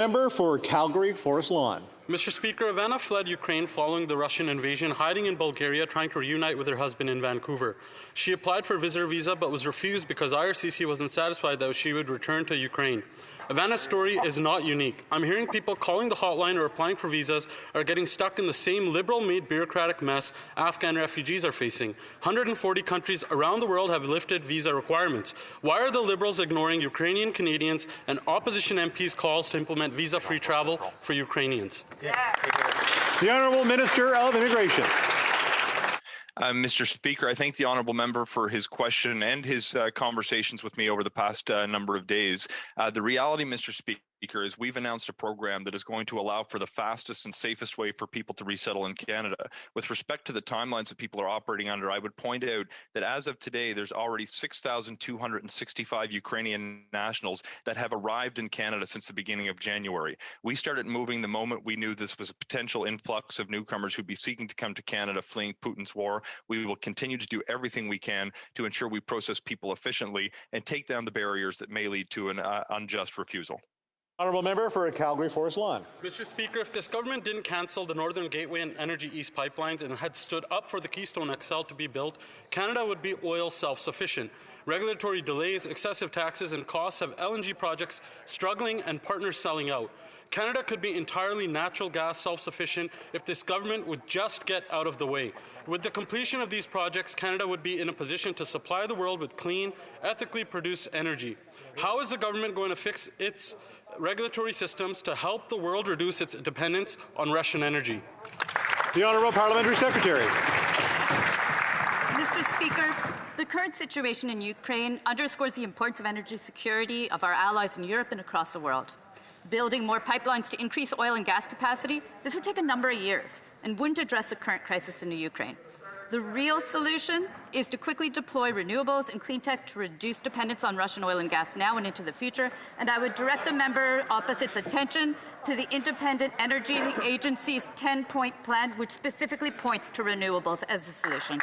Member for Calgary Forest Lawn. Mr. Speaker, Ivana fled Ukraine following the Russian invasion, hiding in Bulgaria, trying to reunite with her husband in Vancouver. She applied for a visitor visa but was refused because IRCC wasn't satisfied that she would return to Ukraine. Ivana's story is not unique. I'm hearing people calling the hotline or applying for visas are getting stuck in the same liberal-made bureaucratic mess Afghan refugees are facing. 140 countries around the world have lifted visa requirements. Why are the Liberals ignoring Ukrainian Canadians and opposition MPs' calls to implement visa-free travel for Ukrainians? The Honourable Minister of Immigration. Mr. Speaker, I thank the honourable member for his question and his conversations with me over the past number of days. The reality, Mr. Speaker, is we've announced a program that is going to allow for the fastest and safest way for people to resettle in Canada. With respect to the timelines that people are operating under, I would point out that as of today, there's already 6,265 Ukrainian nationals that have arrived in Canada since the beginning of January. We started moving the moment we knew this was a potential influx of newcomers who'd be seeking to come to Canada fleeing Putin's war. We will continue to do everything we can to ensure we process people efficiently and take down the barriers that may lead to an unjust refusal. Honourable Member for Calgary Forest Lawn. Mr. Speaker, if this government didn't cancel the Northern Gateway and Energy East pipelines and had stood up for the Keystone XL to be built, Canada would be oil self-sufficient. Regulatory delays, excessive taxes and costs have LNG projects struggling and partners selling out. Canada could be entirely natural gas self-sufficient if this government would just get out of the way. With the completion of these projects, Canada would be in a position to supply the world with clean, ethically produced energy. How is the government going to fix its regulatory systems to help the world reduce its dependence on Russian energy? The Honourable Parliamentary Secretary. Mr. Speaker, the current situation in Ukraine underscores the importance of energy security of our allies in Europe and across the world. Building more pipelines to increase oil and gas capacity, this would take a number of years and wouldn't address the current crisis in the Ukraine. The real solution is to quickly deploy renewables and clean tech to reduce dependence on Russian oil and gas now and into the future. And I would direct the member opposite's attention to the Independent Energy Agency's 10-point plan, which specifically points to renewables as the solution.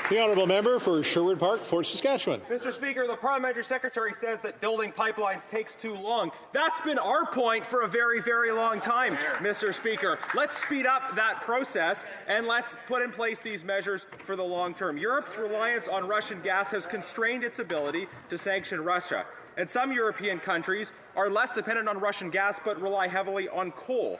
The Honourable Member for Sherwood Park, Fort Saskatchewan. Mr. Speaker, the Parliamentary Secretary says that building pipelines takes too long. That's been our point for a very, very long time, Mr. Speaker. Let's speed up that process and let's put in place these measures for the long term. Europe's reliance on Russian gas has constrained its ability to sanction Russia. And some European countries are less dependent on Russian gas but rely heavily on coal.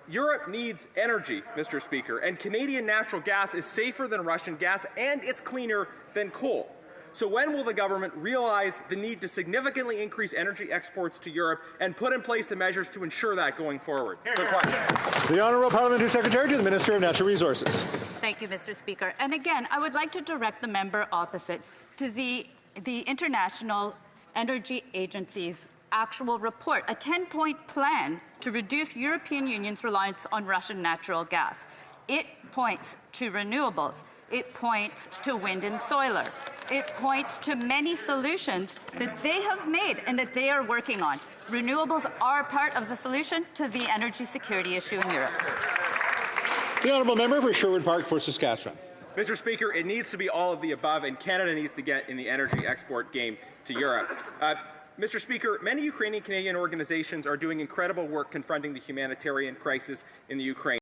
Europe needs energy, Mr. Speaker, and Canadian natural gas is safer than Russian gas and it's cleaner than coal. So when will the government realize the need to significantly increase energy exports to Europe and put in place the measures to ensure that going forward? Good question. The Honourable Parliamentary Secretary to the Minister of Natural Resources. Thank you, Mr. Speaker. And again, I would like to direct the member opposite to the International Energy Agency's actual report, a 10-point plan to reduce European Union's reliance on Russian natural gas. It points to renewables. It points to wind and solar. It points to many solutions that they have made and that they are working on. Renewables are part of the solution to the energy security issue in Europe. The Honourable Member for Sherwood Park, Fort Saskatchewan. Mr. Speaker, it needs to be all of the above, and Canada needs to get in the energy export game to Europe. Mr. Speaker, many Ukrainian Canadian organizations are doing incredible work confronting the humanitarian crisis in the Ukraine.